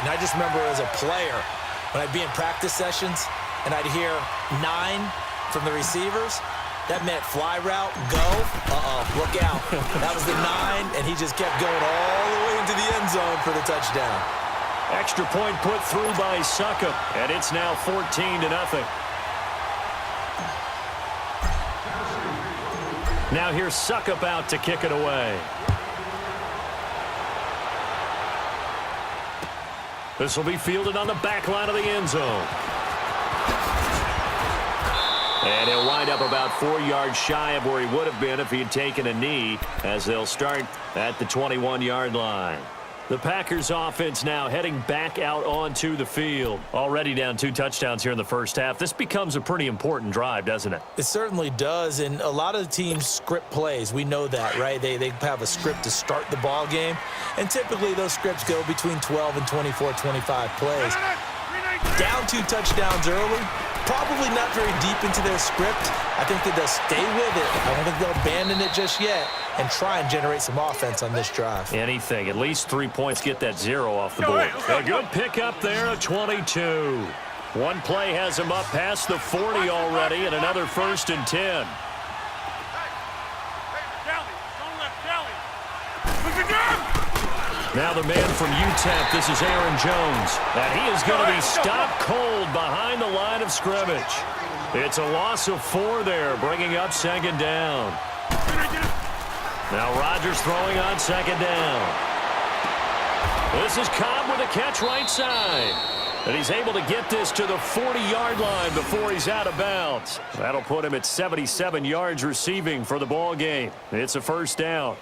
And I just remember as a player, when I'd be in practice sessions and I'd hear 9 from the receivers, that meant fly route, go, look out. That was the 9, and he just kept going all the way into the end zone for the touchdown. Extra point put through by Succop, and it's now 14-0. Now here's Succop out to kick it away. This will be fielded on the back line of the end zone. And he'll wind up about 4 yards shy of where he would have been if he had taken a knee, as they'll start at the 21-yard line. The Packers offense now heading back out onto the field. Already down 2 touchdowns here in the first half. This becomes a pretty important drive, doesn't it? It certainly does, and a lot of the teams script plays. We know that, right? They have a script to start the ball game, and typically those scripts go between 12 and 24, 25 plays. Down 2 touchdowns early, probably not very deep into their script. I think that they'll stay with it. I don't think they'll abandon it just yet and try and generate some offense on this drive. Anything. At least 3 points, get that 0 off the board. A good pickup there at 22. One play has him up past the 40 already, and another 1st and 10. Now the man from UTEP, this is Aaron Jones. And he is going to be stopped cold behind the line of scrimmage. It's a loss of 4 there, bringing up 2nd down. Now Rodgers throwing on 2nd down. This is Cobb with a catch right side. And he's able to get this to the 40-yard line before he's out of bounds. That'll put him at 77 yards receiving for the ball game. It's a 1st down.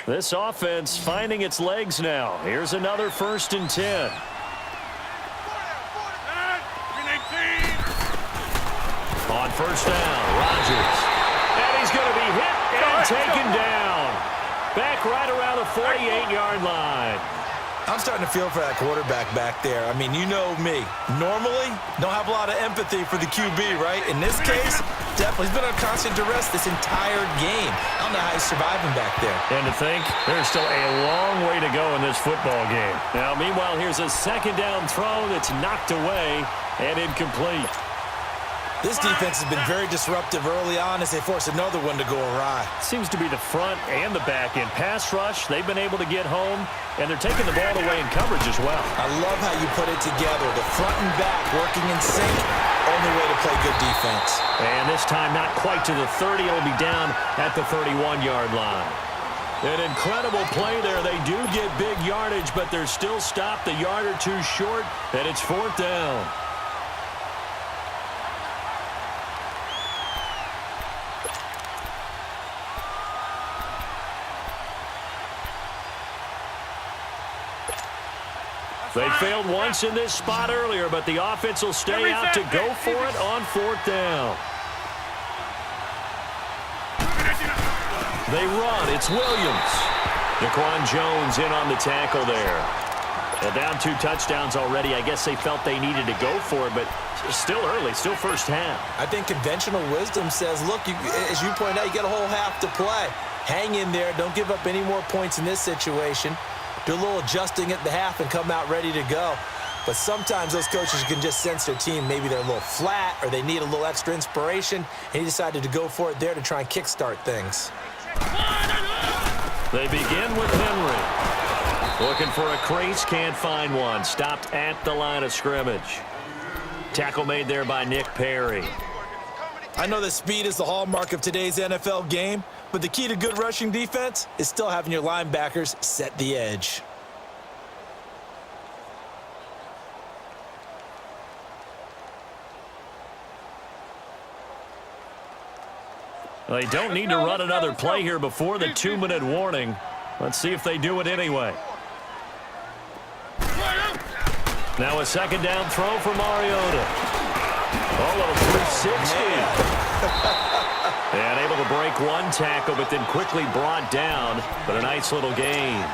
This offense finding its legs now. Here's another 1st and 10. On 1st down, Rodgers. And he's going to be hit and taken down. Back right around the 48-yard line. I'm starting to feel for that quarterback back there. I mean, you know me. Normally, don't have a lot of empathy for the QB, right? In this case, definitely. He's been on constant duress this entire game. I don't know how he's surviving back there. And to think, there's still a long way to go in this football game. Now, meanwhile, here's a 2nd down throw that's knocked away and incomplete. This defense has been very disruptive early on as they force another one to go awry. Seems to be the front and the back end. Pass rush, they've been able to get home, and they're taking the ball away in coverage as well. I love how you put it together. The front and back working in sync, only way to play good defense. And this time not quite to the 30. It'll be down at the 31-yard line. An incredible play there. They do get big yardage, but they're still stopped a yard or 2 short, and it's 4th down. They failed once in this spot earlier, but the offense will stay out to go for it on 4th down. They run. It's Williams. Daquan Jones in on the tackle there. Well, down 2 touchdowns already. I guess they felt they needed to go for it, but still early, still first half. I think conventional wisdom says, look, as you point out, you got a whole half to play. Hang in there. Don't give up any more points in this situation. Do a little adjusting at the half and come out ready to go. But sometimes those coaches can just sense their team. Maybe they're a little flat or they need a little extra inspiration. And he decided to go for it there to try and kickstart things. They begin with Henry. Looking for a crease, can't find one. Stopped at the line of scrimmage. Tackle made there by Nick Perry. I know that speed is the hallmark of today's NFL game, but the key to good rushing defense is still having your linebackers set the edge. They don't need to run another play here before the 2-minute warning. Let's see if they do it anyway. Now a 2nd down throw for Mariota. Oh, a little 360. And able to break 1 tackle, but then quickly brought down. But a nice little gain.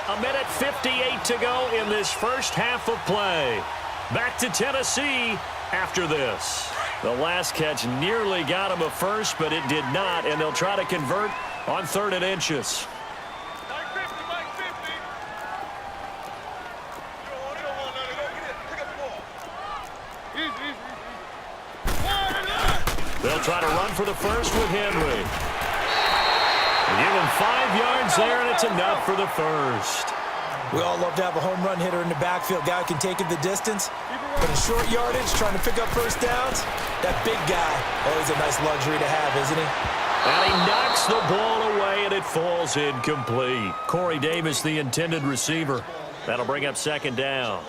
1:58 to go in this first half of play. Back to Tennessee after this. The last catch nearly got him a first, but it did not, and they'll try to convert on 3rd and inches. They'll try to run for the first with Henry. Give him 5 yards there, and it's enough for the first. We all love to have a home run hitter in the backfield. Guy who can take it the distance. But in short yardage, trying to pick up first downs, that big guy, always a nice luxury to have, isn't he? And he knocks the ball away, and it falls incomplete. Corey Davis, the intended receiver. That'll bring up 2nd down.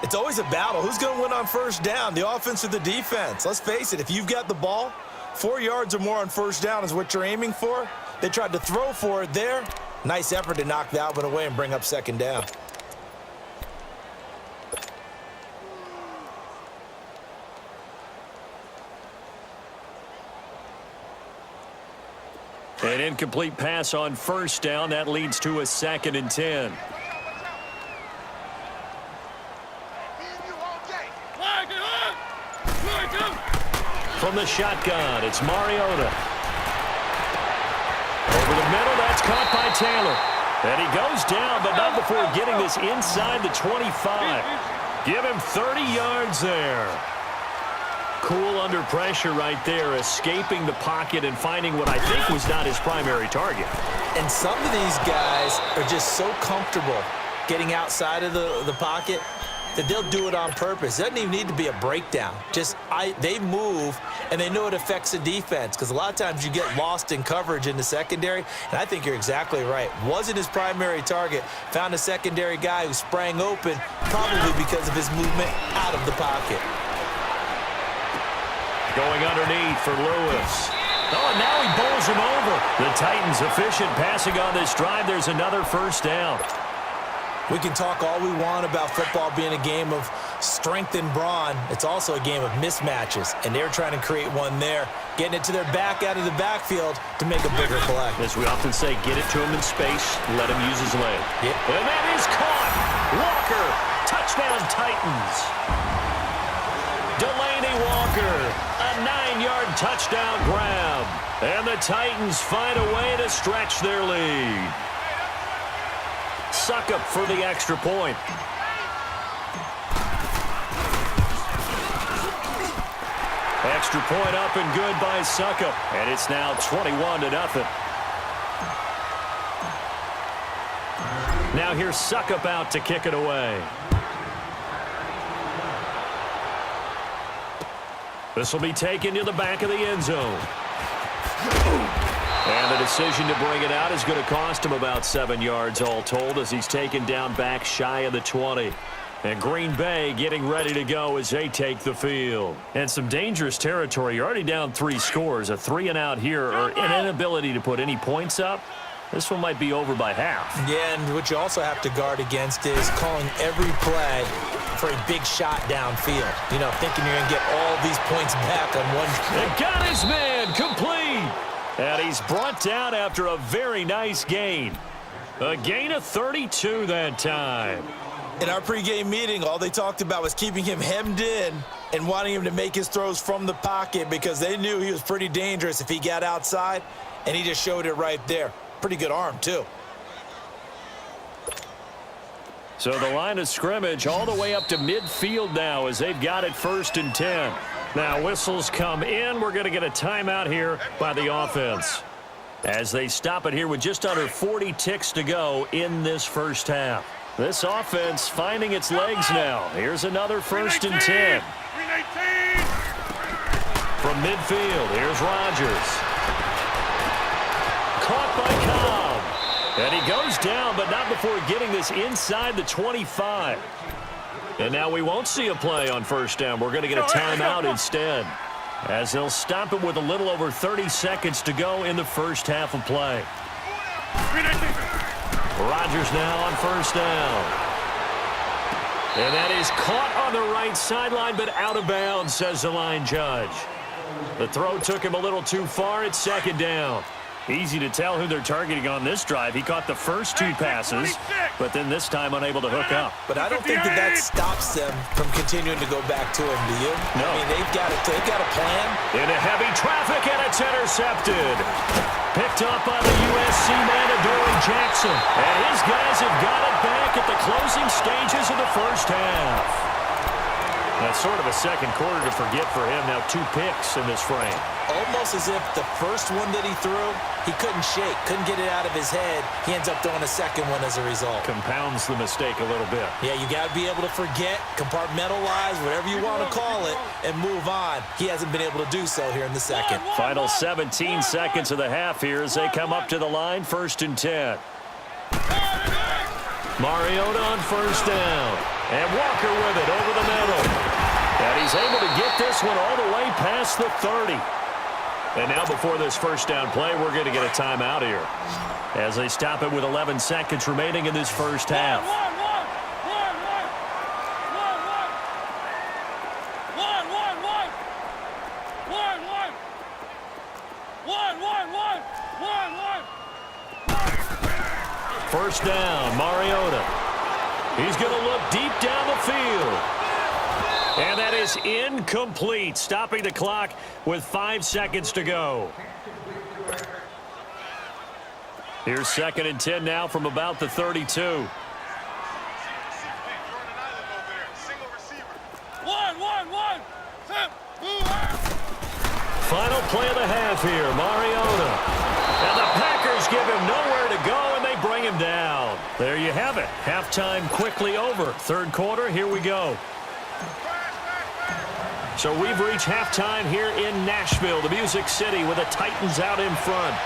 It's always a battle. Who's going to win on first down, the offense or the defense? Let's face it, if you've got the ball, 4 yards or more on first down is what you're aiming for. They tried to throw for it there. Nice effort to knock that one away and bring up 2nd down. An incomplete pass on first down. That leads to a 2nd and 10. From the shotgun, it's Mariota. Over the middle, that's caught by Taylor. And he goes down, but not before getting this inside the 25. Give him 30 yards there. Cool under pressure right there, escaping the pocket and finding what I think was not his primary target. And some of these guys are just so comfortable getting outside of the pocket that they'll do it on purpose. It doesn't even need to be a breakdown. They move, and they know it affects the defense, because a lot of times you get lost in coverage in the secondary, and I think you're exactly right. Wasn't his primary target. Found a secondary guy who sprang open, probably because of his movement out of the pocket. Going underneath for Lewis. Oh, and now he bowls him over. The Titans efficient passing on this drive. There's another first down. We can talk all we want about football being a game of strength and brawn. It's also a game of mismatches, and they're trying to create one there, getting it to their back out of the backfield to make a bigger play. As we often say, get it to him in space, let him use his leg. Yep. And that is caught. Walker, touchdown Titans. Delaney Walker, a 9-yard touchdown grab. And the Titans find a way to stretch their lead. Suckup for the extra point. Extra point up and good by Suckup. And it's now 21-0. Now here's Suckup out to kick it away. This will be taken to the back of the end zone. And the decision to bring it out is going to cost him about 7 yards all told, as he's taken down back shy of the 20. And Green Bay getting ready to go as they take the field. And some dangerous territory. You're already down 3 scores. A 3-and-out here, or an inability to put any points up. This one might be over by half. Yeah, and what you also have to guard against is calling every play for a big shot downfield. You know, thinking you're going to get all these points back on one. And got his man complete. And he's brought down after a very nice gain. A gain of 32 that time. In our pregame meeting, all they talked about was keeping him hemmed in and wanting him to make his throws from the pocket, because they knew he was pretty dangerous if he got outside, and he just showed it right there. Pretty good arm, too. So the line of scrimmage all the way up to midfield now, as they've got it 1st and 10. Now whistles come in. We're going to get a timeout here by the offense, as they stop it here with just under 40 ticks to go in this first half. This offense finding its legs now. Here's another 1st and 10. From midfield, here's Rodgers. Caught by Cobb. And he goes down, but not before getting this inside the 25. And now we won't see a play on first down. We're going to get a timeout instead, as they'll stop it with a little over 30 seconds to go in the first half of play. Rodgers now on first down. And that is caught on the right sideline, but out of bounds, says the line judge. The throw took him a little too far. It's 2nd down. Easy to tell who they're targeting on this drive. He caught the first 2 passes, but then this time unable to hook up. But I don't think that stops them from continuing to go back to him, do you? No. I mean, they've got a plan. Into heavy traffic, and it's intercepted. Picked up by the USC man, Adoree Jackson. And his guys have got it back at the closing stages of the first half. That's sort of a second quarter to forget for him. Now 2 picks in this frame. Almost as if the first one that he threw, he couldn't shake, couldn't get it out of his head. He ends up throwing a second one as a result. Compounds the mistake a little bit. Yeah, you got to be able to forget, compartmentalize, whatever you want to call it, and move on. He hasn't been able to do so here in the second. Final 17 seconds of the half here as they come up to the line, 1st and 10. Mariota on 1st down. And Walker with it over the middle. And he's able to get this one all the way past the 30. And now before this first down play, we're going to get a timeout here as they stop it with 11 seconds remaining in this first half. First down, Mariota. He's going to look deep down the field. And that is incomplete, stopping the clock with 5 seconds to go. Here's 2nd and 10 now from about the 32. Final play of the half here, Mariota. And the Packers give him nowhere to go, and they bring him down. There you have it. Halftime quickly over. 3rd quarter, here we go. So we've reached halftime here in Nashville, the Music City, with the Titans out in front.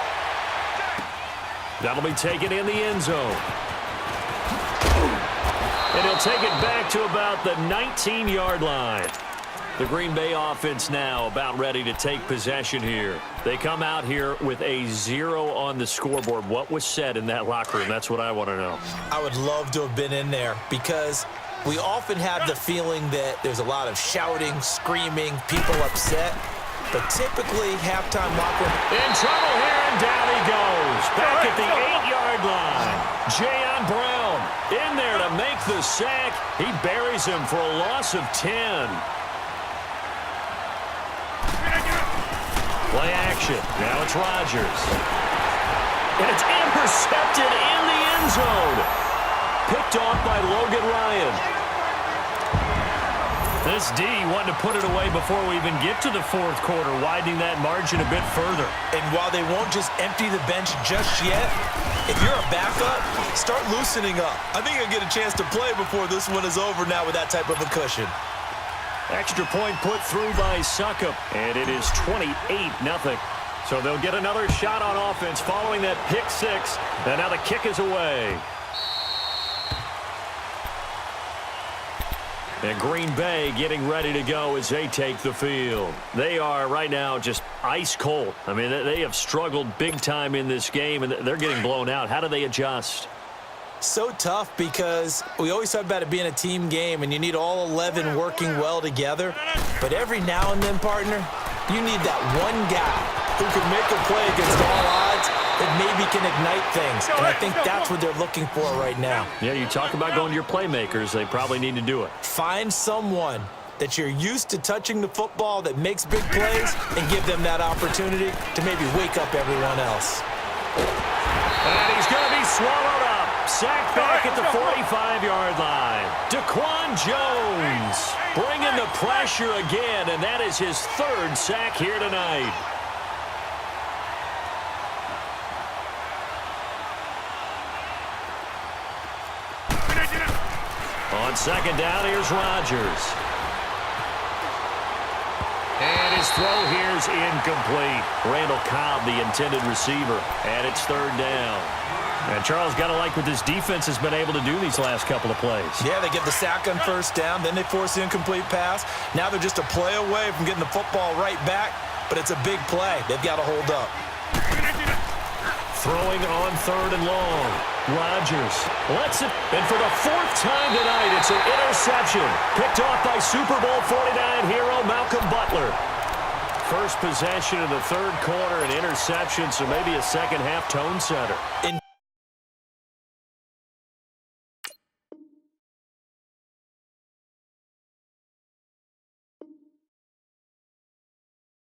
That'll be taken in the end zone. And he'll take it back to about the 19-yard line. The Green Bay offense now about ready to take possession here. They come out here with a 0 on the scoreboard. What was said in that locker room? That's what I want to know. I would love to have been in there because we often have the feeling that there's a lot of shouting, screaming, people upset. But typically, halftime locker room. In trouble here, and down he goes. Back at the 8-yard line. Jayon Brown in there to make the sack. He buries him for a loss of 10. Play action. Now it's Rodgers. And it's intercepted in the end zone. Picked off by Logan Ryan. This D wanted to put it away before we even get to the 4th quarter, widening that margin a bit further. And while they won't just empty the bench just yet, if you're a backup, start loosening up. I think you'll get a chance to play before this one is over now with that type of a cushion. Extra point put through by Succop, and it is 28-0. So they'll get another shot on offense following that pick 6, and now the kick is away. And Green Bay getting ready to go as they take the field. They are right now just ice cold. I mean, they have struggled big time in this game, and they're getting blown out. How do they adjust? So tough because we always talk about it being a team game, and you need all 11 working well together. But every now and then, partner, you need that one guy who can make a play against all odds that maybe can ignite things. And I think that's what they're looking for right now. Yeah, you talk about going to your playmakers. They probably need to do it. Find someone that you're used to touching the football that makes big plays and give them that opportunity to maybe wake up everyone else. And he's going to be swallowed up. Sacked back at the 45-yard line. Daquan Jones bringing the pressure again, and that is his 3rd sack here tonight. On 2nd down, here's Rodgers. And his throw here is incomplete. Randall Cobb, the intended receiver, and it's 3rd down. And Charles, got to like what this defense has been able to do these last couple of plays. Yeah, they get the sack on 1st down, then they force the incomplete pass. Now they're just a play away from getting the football right back, but it's a big play. They've got to hold up. Throwing on 3rd and long. Rodgers lets it, and for the 4th time tonight, it's an interception. Picked off by Super Bowl 49 hero Malcolm Butler. First possession of the third quarter, an interception, so maybe a second half tone setter.